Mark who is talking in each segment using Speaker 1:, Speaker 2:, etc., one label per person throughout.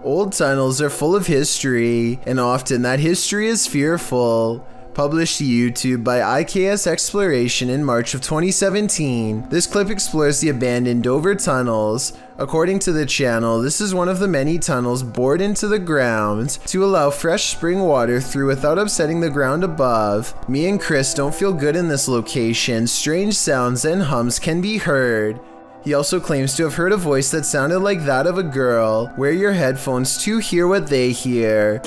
Speaker 1: Old tunnels are full of history, and often that history is fearful. Published to YouTube by IKS Exploration in March of 2017, this clip explores the abandoned Dover tunnels. According to the channel, this is one of the many tunnels bored into the ground to allow fresh spring water through without upsetting the ground above. Me and Chris don't feel good in this location. Strange sounds and hums can be heard. He also claims to have heard a voice that sounded like that of a girl. Wear your headphones to hear what they hear.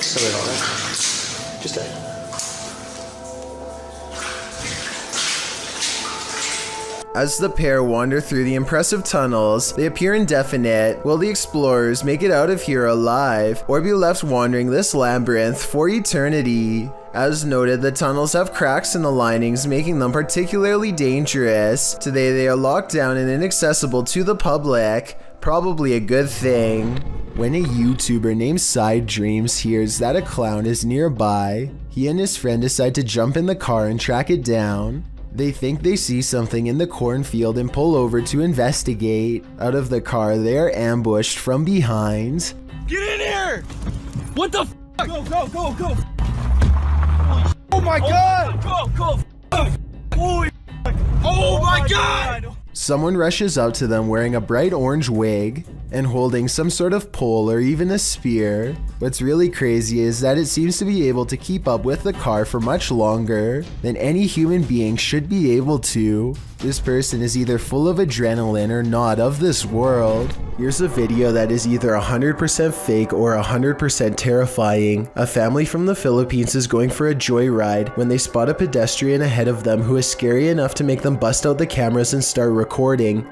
Speaker 1: As the pair wander through the impressive tunnels, they appear indefinite. Will the explorers make it out of here alive, or be left wandering this labyrinth for eternity? As noted, the tunnels have cracks in the linings, making them particularly dangerous. Today they are locked down and inaccessible to the public. Probably a good thing. When a YouTuber named Side Dreams hears that a clown is nearby, he and his friend decide to jump in the car and track it down. They think they see something in the cornfield and pull over to investigate. Out of the car, they are ambushed from behind.
Speaker 2: Get in here! What the f***? Go, go, go, go!
Speaker 3: Oh my god!
Speaker 2: Go, go! Oh my god!
Speaker 1: Someone rushes up to them wearing a bright orange wig and holding some sort of pole or even a spear. What's really crazy is that it seems to be able to keep up with the car for much longer than any human being should be able to. This person is either full of adrenaline or not of this world. Here's a video that is either 100% fake or 100% terrifying. A family from the Philippines is going for a joyride when they spot a pedestrian ahead of them who is scary enough to make them bust out the cameras and start recording.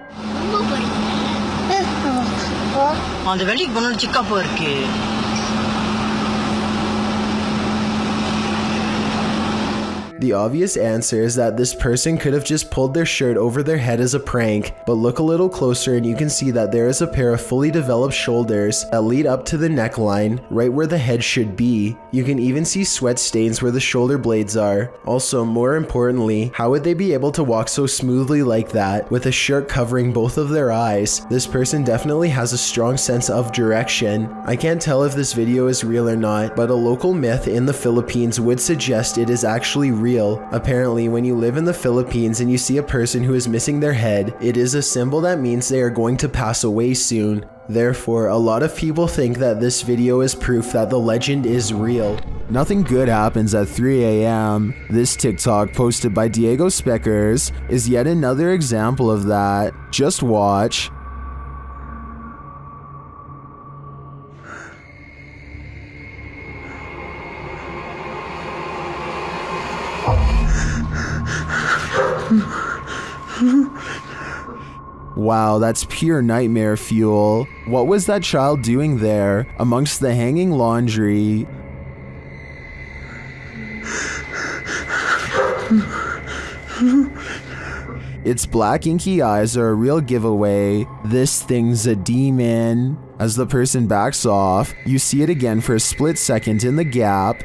Speaker 1: The obvious answer is that this person could have just pulled their shirt over their head as a prank, but look a little closer and you can see that there is a pair of fully developed shoulders that lead up to the neckline, right where the head should be. You can even see sweat stains where the shoulder blades are. Also, more importantly, how would they be able to walk so smoothly like that with a shirt covering both of their eyes? This person definitely has a strong sense of direction. I can't tell if this video is real or not, but a local myth in the Philippines would suggest it is actually real. Apparently, when you live in the Philippines and you see a person who is missing their head, it is a symbol that means they are going to pass away soon. Therefore, a lot of people think that this video is proof that the legend is real. Nothing good happens at 3 a.m. This TikTok posted by Diego Speckers is yet another example of that. Just watch. Wow, that's pure nightmare fuel. What was that child doing there, amongst the hanging laundry? Its black inky eyes are a real giveaway. This thing's a demon. As the person backs off, you see it again for a split second in the gap.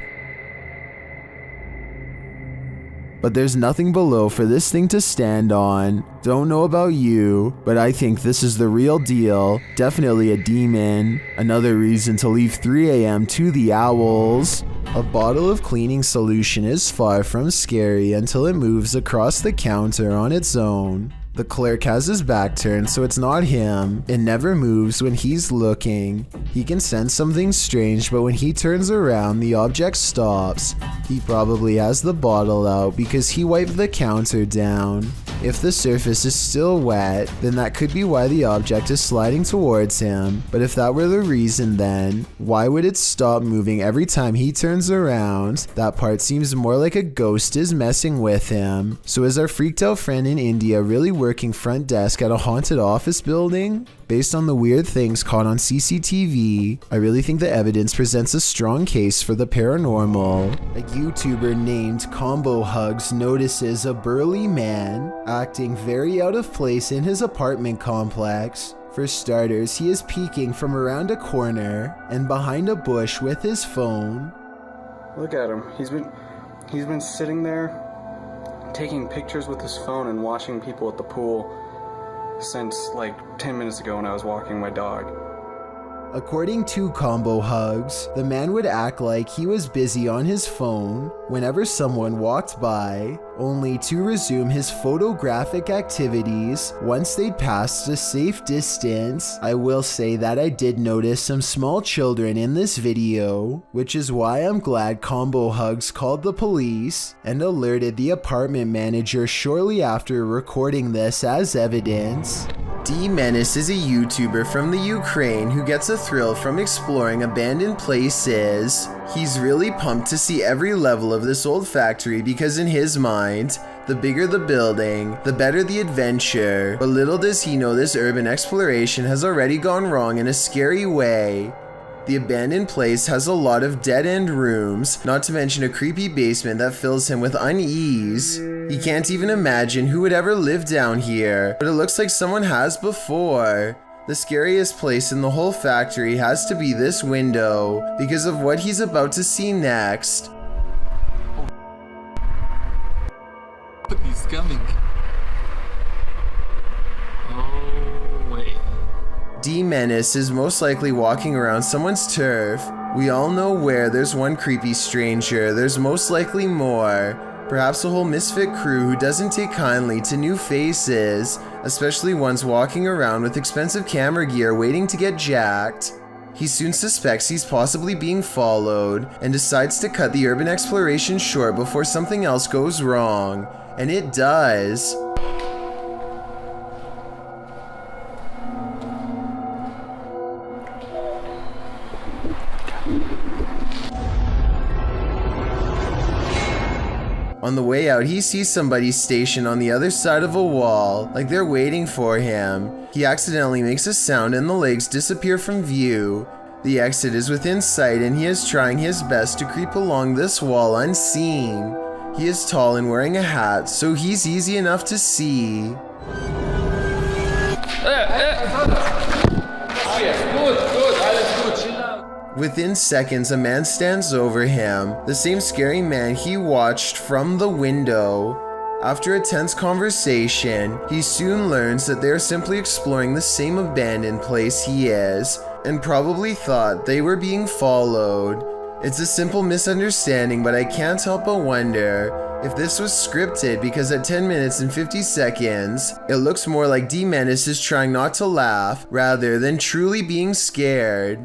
Speaker 1: But there's nothing below for this thing to stand on. Don't know about you, but I think this is the real deal. Definitely a demon. Another reason to leave 3 a.m. to the owls. A bottle of cleaning solution is far from scary until it moves across the counter on its own. The clerk has his back turned, so it's not him. It never moves when he's looking. He can sense something strange, but when he turns around, the object stops. He probably has the bottle out because he wiped the counter down. If the surface is still wet, then that could be why the object is sliding towards him. But if that were the reason, then why would it stop moving every time he turns around? That part seems more like a ghost is messing with him. So is our freaked out friend in India really working front desk at a haunted office building? Based on the weird things caught on CCTV, I really think the evidence presents a strong case for the paranormal. A YouTuber named Combo Hugs notices a burly man acting very out of place in his apartment complex. For starters, he is peeking from around a corner and behind a bush with his phone.
Speaker 3: Look at him. He's been sitting there taking pictures with his phone and watching people at the pool since like 10 minutes ago when I was walking my dog.
Speaker 1: According to Combo Hugs, the man would act like he was busy on his phone whenever someone walked by, only to resume his photographic activities once they'd passed a safe distance. I will say that I did notice some small children in this video, which is why I'm glad Combo Hugs called the police and alerted the apartment manager shortly after recording this as evidence. D-Menace is a YouTuber from the Ukraine who gets a thrill from exploring abandoned places. He's really pumped to see every level of this old factory because in his mind, the bigger the building, the better the adventure. But little does he know this urban exploration has already gone wrong in a scary way. The abandoned place has a lot of dead-end rooms, not to mention a creepy basement that fills him with unease. He can't even imagine who would ever live down here, but it looks like someone has before. The scariest place in the whole factory has to be this window, because of what he's about to see next.
Speaker 2: He's coming. Oh, wait.
Speaker 1: D-Menace is most likely walking around someone's turf. We all know where there's one creepy stranger, there's most likely more. Perhaps a whole misfit crew who doesn't take kindly to new faces, especially ones walking around with expensive camera gear waiting to get jacked. He soon suspects he's possibly being followed and decides to cut the urban exploration short before something else goes wrong. And it does. On the way out, he sees somebody stationed on the other side of a wall, like they're waiting for him. He accidentally makes a sound and the legs disappear from view. The exit is within sight and he is trying his best to creep along this wall unseen. He is tall and wearing a hat, so he's easy enough to see. Within seconds, a man stands over him, the same scary man he watched from the window. After a tense conversation, he soon learns that they are simply exploring the same abandoned place he is, and probably thought they were being followed. It's a simple misunderstanding, but I can't help but wonder if this was scripted, because at 10 minutes and 50 seconds, it looks more like D-Menace is trying not to laugh rather than truly being scared.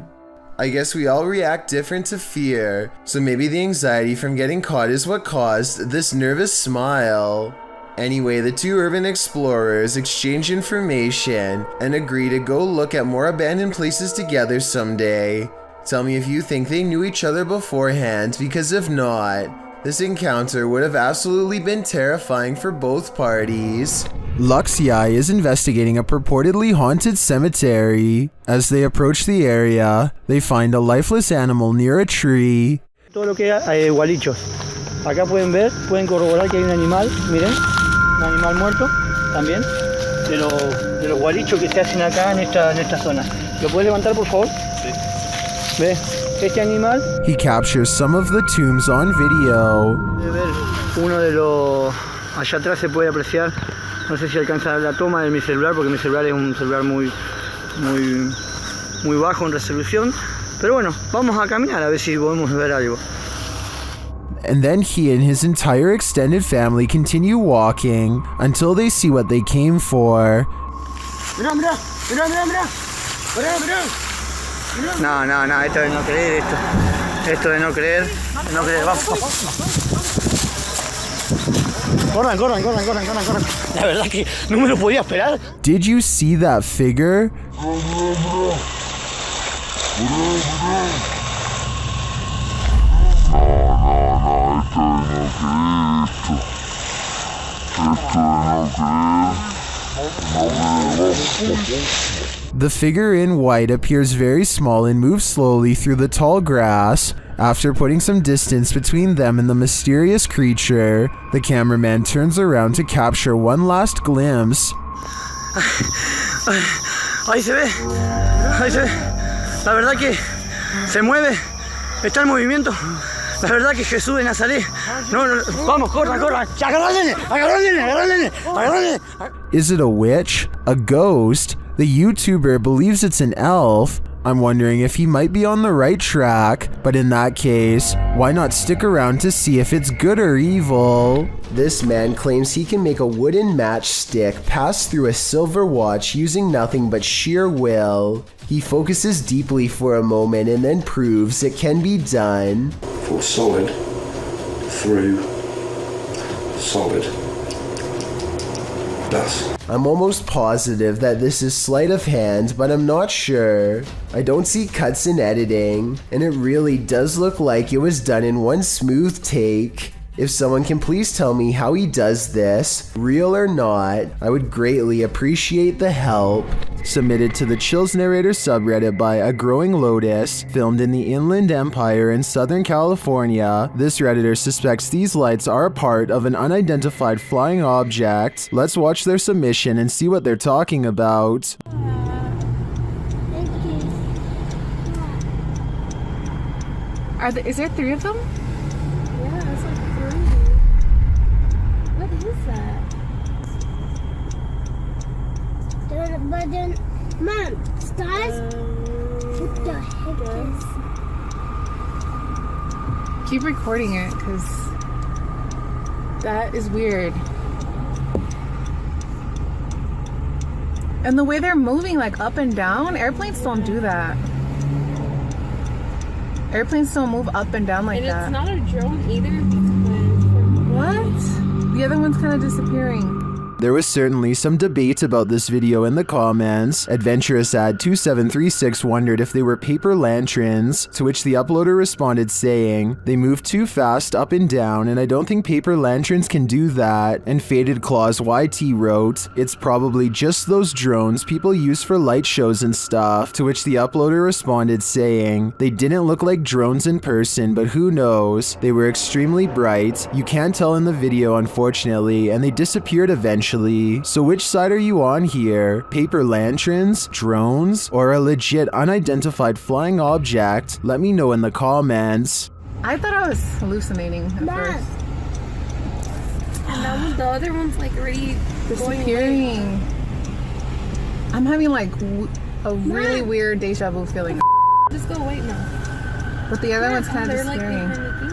Speaker 1: I guess we all react different to fear, so maybe the anxiety from getting caught is what caused this nervous smile. Anyway, the two urban explorers exchange information and agree to go look at more abandoned places together someday. Tell me if you think they knew each other beforehand, because if not, this encounter would have absolutely been terrifying for both parties. Luxi is investigating a purportedly haunted cemetery. As they approach the area, they find a lifeless animal near a tree.
Speaker 4: Todo lo que hay gualichos. Acá pueden ver, pueden corroborar que hay un animal, miren, un animal muerto también, de los gualichos que se hacen acá en esta zona. ¿Lo puedes levantar, por favor? Sí. ¿Ve? Este animal.
Speaker 1: He captures some of the tombs on video.
Speaker 4: Puede ver uno de los. Allá atrás se puede apreciar. No sé si alcanza la toma de mi celular, porque mi celular es un celular muy bajo en resolución. Pero bueno, vamos a caminar a ver si podemos ver algo.
Speaker 1: And then he and his entire extended family continue walking until they see what they came for.
Speaker 4: Mirá, mirá, mirá, mirá, mirá. Mirá, mirá. No, esto de no creer, esto de no creer, vamos. Corran. La verdad que no me lo podía esperar.
Speaker 1: Did you see that figure? The figure in white appears very small and moves slowly through the tall grass. After putting some distance between them and the mysterious creature, the cameraman turns around to capture one last glimpse.
Speaker 4: Ahí se ve. La verdad que se mueve, está en movimiento. La verdad que Jesús de Nazaret. No, vamos, corran. Agarrale.
Speaker 1: Is it a witch? A ghost? The YouTuber believes it's an elf, I'm wondering if he might be on the right track, but in that case, why not stick around to see if it's good or evil? This man claims he can make a wooden matchstick pass through a silver watch using nothing but sheer will. He focuses deeply for a moment and then proves it can be done.
Speaker 5: For solid through solid. Thus.
Speaker 1: I'm almost positive that this is sleight of hand, but I'm not sure. I don't see cuts in editing, and it really does look like it was done in one smooth take. If someone can please tell me how he does this, real or not, I would greatly appreciate the help. Submitted to the Chills Narrator subreddit by A Growing Lotus, filmed in the Inland Empire in Southern California, this redditor suspects these lights are a part of an unidentified flying object. Let's watch their submission and see what they're talking about.
Speaker 6: Is there 3 of them?
Speaker 7: Yeah, it's like 3. What is that? But then, Mom, stars? What the heck is?
Speaker 6: Keep recording it, because that is weird. And the way they're moving, like up and down, airplanes don't do that. Airplanes don't move up and down like that.
Speaker 7: And it's not a drone either.
Speaker 6: What? The other one's kind of disappearing.
Speaker 1: There was certainly some debate about this video in the comments. Adventurous Ad 2736 wondered if they were paper lanterns, to which the uploader responded saying, "They move too fast up and down and I don't think paper lanterns can do that." And Faded Claws YT wrote, "It's probably just those drones people use for light shows and stuff," to which the uploader responded saying, "They didn't look like drones in person, but who knows? They were extremely bright. You can't tell in the video unfortunately, and they disappeared eventually. So which side are you on here? Paper lanterns, drones, or a legit unidentified flying object? Let me know in the comments."
Speaker 6: I thought I was hallucinating at first.
Speaker 7: And now the other one's like already
Speaker 6: Disappearing. I'm having like a really weird deja vu feeling.
Speaker 7: Just go wait now.
Speaker 6: But the other one's kind of
Speaker 7: They're like
Speaker 6: disappearing.
Speaker 7: behind the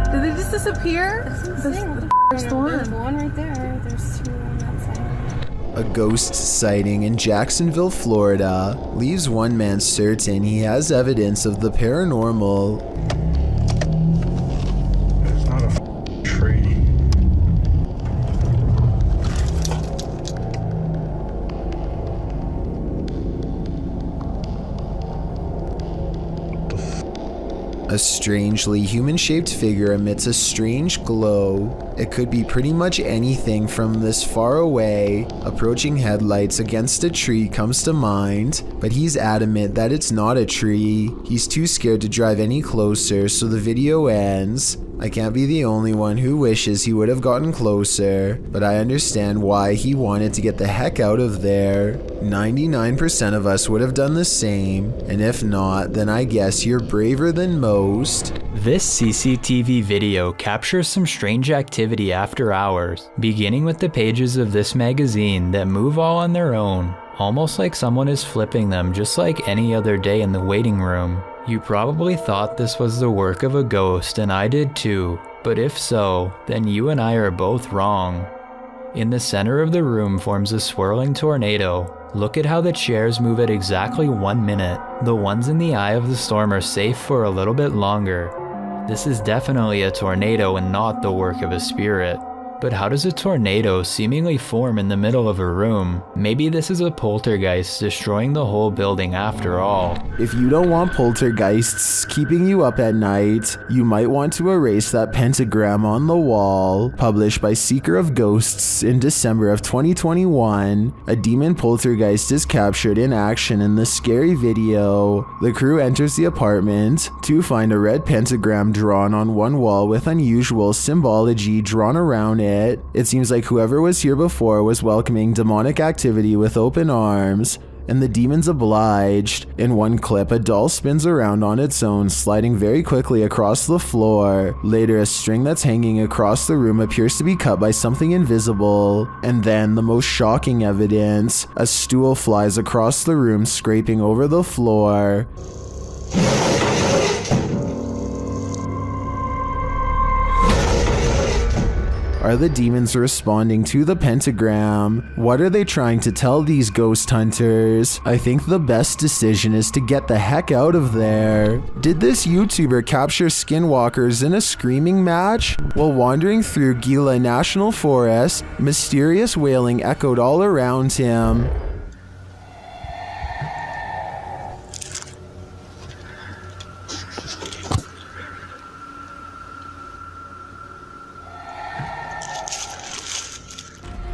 Speaker 7: gate.
Speaker 6: Did they just disappear?
Speaker 7: That's what I'm saying. What the
Speaker 6: There's the
Speaker 7: There's
Speaker 6: one.
Speaker 7: one right there. There's 2 on that side.
Speaker 1: A ghost sighting in Jacksonville, Florida, leaves one man certain he has evidence of the paranormal.
Speaker 5: It's not a tree.
Speaker 1: A strangely human-shaped figure emits a strange glow. It could be pretty much anything from this far away. Approaching headlights against a tree comes to mind, but he's adamant that it's not a tree. He's too scared to drive any closer, so the video ends. I can't be the only one who wishes he would have gotten closer, but I understand why he wanted to get the heck out of there. 99% of us would have done the same, and if not, then I guess you're braver than most.
Speaker 8: This CCTV video captures some strange activity after hours, beginning with the pages of this magazine that move all on their own, almost like someone is flipping them just like any other day in the waiting room. You probably thought this was the work of a ghost, and I did too, but if so, then you and I are both wrong. In the center of the room forms a swirling tornado. Look at how the chairs move at exactly 1 minute. The ones in the eye of the storm are safe for a little bit longer. This is definitely a tornado and not the work of a spirit. But how does a tornado seemingly form in the middle of a room? Maybe this is a poltergeist destroying the whole building after all.
Speaker 1: If you don't want poltergeists keeping you up at night, you might want to erase that pentagram on the wall. Published by Seeker of Ghosts in December of 2021, a demon poltergeist is captured in action in the scary video. The crew enters the apartment to find a red pentagram drawn on one wall with unusual symbology drawn around it. It seems like whoever was here before was welcoming demonic activity with open arms. and the demons obliged. In one clip, a doll spins around on its own, sliding very quickly across the floor. Later, a string that's hanging across the room appears to be cut by something invisible. And then, the most shocking evidence, a stool flies across the room, scraping over the floor. Are the demons responding to the pentagram? What are they trying to tell these ghost hunters? I think the best decision is to get the heck out of there. Did this YouTuber capture skinwalkers in a screaming match? While wandering through Gila National Forest, mysterious wailing echoed all around him.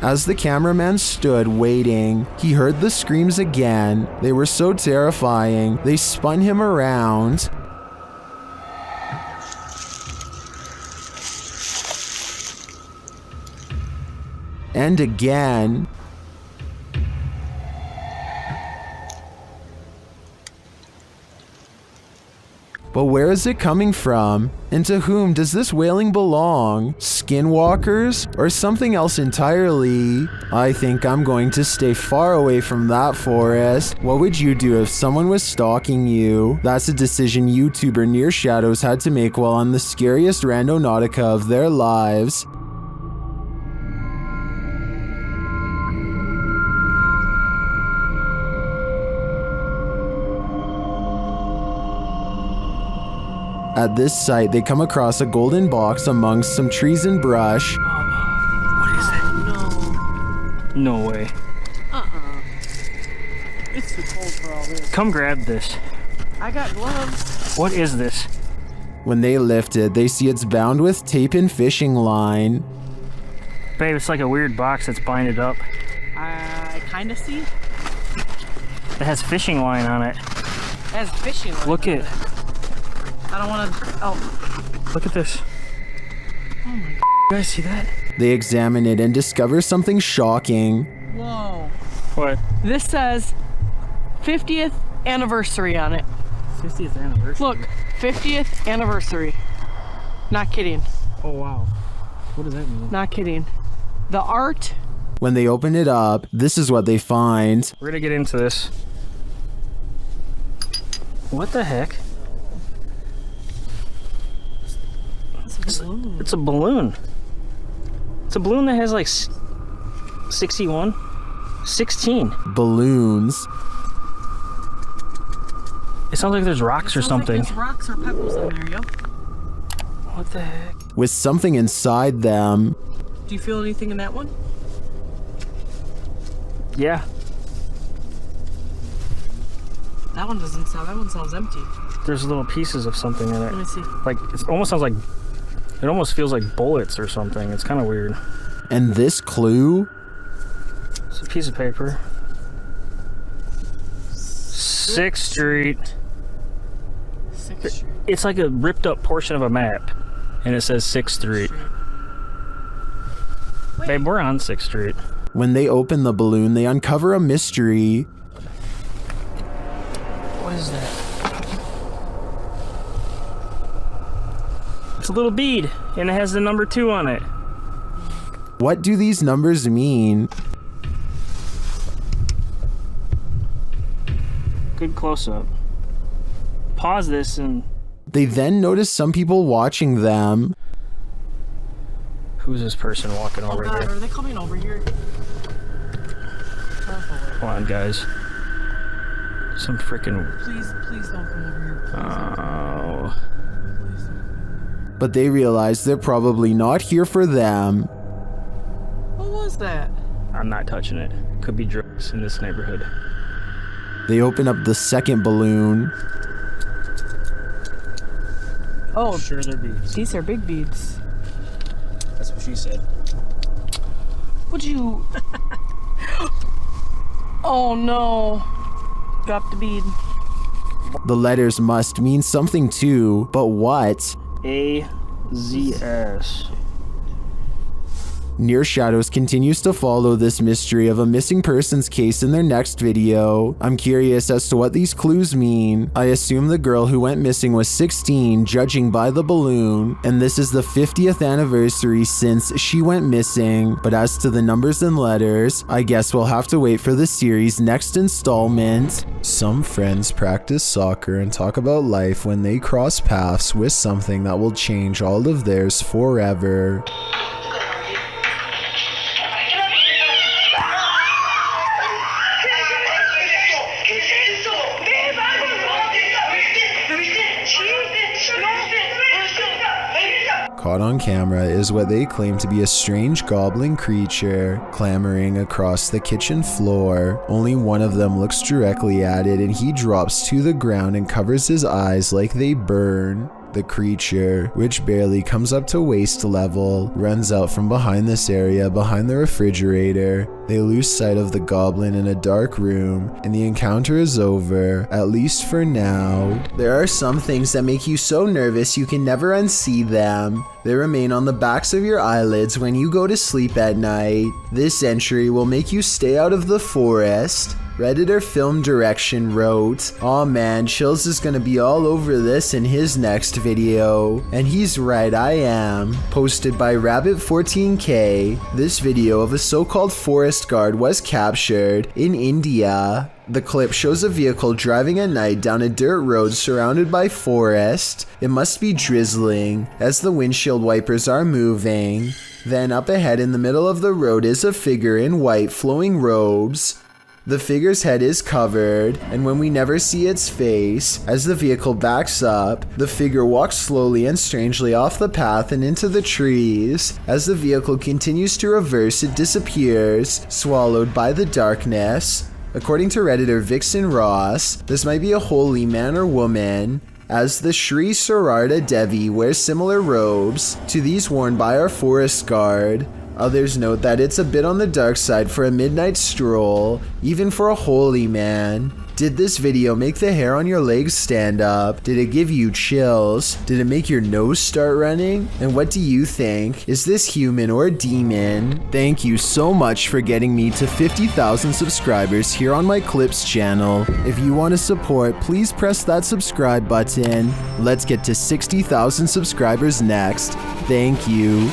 Speaker 1: As the cameraman stood waiting, he heard the screams again. They were so terrifying, they spun him around. And again. But where is it coming from? And to whom does this wailing belong? Skinwalkers? Or something else entirely? I think I'm going to stay far away from that forest. What would you do if someone was stalking you? That's a decision YouTuber Near Shadows had to make while on the scariest randonautica of their lives. At this site, they come across a golden box amongst some trees and brush.
Speaker 2: What is that?
Speaker 4: No way.
Speaker 2: It's too cold for all this.
Speaker 4: Come grab this.
Speaker 2: I got gloves.
Speaker 4: What is this?
Speaker 1: When they lift it, they see it's bound with tape and fishing line.
Speaker 4: Babe, it's like a weird box that's binded up.
Speaker 2: I kind of see.
Speaker 4: It has fishing line on it.
Speaker 2: It has fishing line.
Speaker 4: Look
Speaker 2: on
Speaker 4: at.
Speaker 2: it. I don't want to. Oh.
Speaker 4: Look at this. Oh my God. You guys see that?
Speaker 1: They examine it and discover something shocking.
Speaker 2: Whoa.
Speaker 4: What?
Speaker 2: This says 50th anniversary on it.
Speaker 4: 50th anniversary.
Speaker 2: Look, 50th anniversary. Not kidding.
Speaker 4: Oh wow. What does that mean?
Speaker 2: Not kidding. The art.
Speaker 1: When they open it up, this is what they find.
Speaker 4: We're gonna get into this. What the heck? It's a balloon. It's a balloon that has like 61? 16.
Speaker 1: Balloons.
Speaker 4: It sounds like there's rocks or something.
Speaker 2: Like there's rocks or pebbles in there, yo.
Speaker 4: What the heck?
Speaker 1: With something inside them.
Speaker 2: Do you feel anything in that one?
Speaker 4: Yeah.
Speaker 2: That one doesn't sound. That one sounds empty.
Speaker 4: There's little pieces of something in it.
Speaker 2: Let me see.
Speaker 4: Like, it almost sounds like, it almost feels like bullets or something. It's kind of weird.
Speaker 1: And this clue?
Speaker 4: It's a piece of paper. 6th Street.
Speaker 2: 6th Street.
Speaker 4: It's like a ripped up portion of a map. And it says 6th Street. Babe, we're on 6th Street.
Speaker 1: When they open the balloon, they uncover a mystery.
Speaker 4: What is that? It's a little bead, and it has the number 2 on it.
Speaker 1: What do these numbers mean?
Speaker 4: Good close-up. Pause this and...
Speaker 1: They then notice some people watching them.
Speaker 4: Who's this person walking over
Speaker 2: God,
Speaker 4: here?
Speaker 2: are they coming over here?
Speaker 4: Come on, guys. Some freaking...
Speaker 2: Please don't come over here.
Speaker 4: Oh...
Speaker 1: But they realize they're probably not here for them.
Speaker 2: What was that?
Speaker 4: I'm not touching it. Could be drugs in this neighborhood.
Speaker 1: They open up the second balloon.
Speaker 2: Oh,
Speaker 4: Sure they're beads.
Speaker 2: these are big beads.
Speaker 4: That's what she said.
Speaker 2: Would you? Oh no! Dropped the bead.
Speaker 1: The letters must mean something too, but what?
Speaker 4: A-Z-S.
Speaker 1: Near Shadows continues to follow this mystery of a missing persons case in their next video. I'm curious as to what these clues mean. I assume the girl who went missing was 16, judging by the balloon, and this is the 50th anniversary since she went missing. But as to the numbers and letters, I guess we'll have to wait for the series' next installment. Some friends practice soccer and talk about life when they cross paths with something that will change all of theirs forever. Caught on camera is what they claim to be a strange goblin creature clambering across the kitchen floor. Only one of them looks directly at it and he drops to the ground and covers his eyes like they burn. The creature, which barely comes up to waist level, runs out from behind this area behind the refrigerator. They lose sight of the goblin in a dark room, and the encounter is over, at least for now. There are some things that make you so nervous you can never unsee them. They remain on the backs of your eyelids when you go to sleep at night. This entry will make you stay out of the forest. Redditor Film Direction wrote, "Aw man, Chills is gonna be all over this in his next video." And he's right, I am. Posted by Rabbit14K, this video of a so-called forest guard was captured in India. The clip shows a vehicle driving at night down a dirt road surrounded by forest. It must be drizzling, as the windshield wipers are moving. Then up ahead in the middle of the road is a figure in white flowing robes. The figure's head is covered, and when we never see its face, as the vehicle backs up, the figure walks slowly and strangely off the path and into the trees. As the vehicle continues to reverse, it disappears, swallowed by the darkness. According to Redditor Vixen Ross, this might be a holy man or woman, as the Sri Sararda Devi wears similar robes to these worn by our forest guard. Others note that it's a bit on the dark side for a midnight stroll, even for a holy man. Did this video make the hair on your legs stand up? Did it give you chills? Did it make your nose start running? And what do you think? Is this human or a demon? Thank you so much for getting me to 50,000 subscribers here on my Clips channel. If you want to support, please press that subscribe button. Let's get to 60,000 subscribers next. Thank you.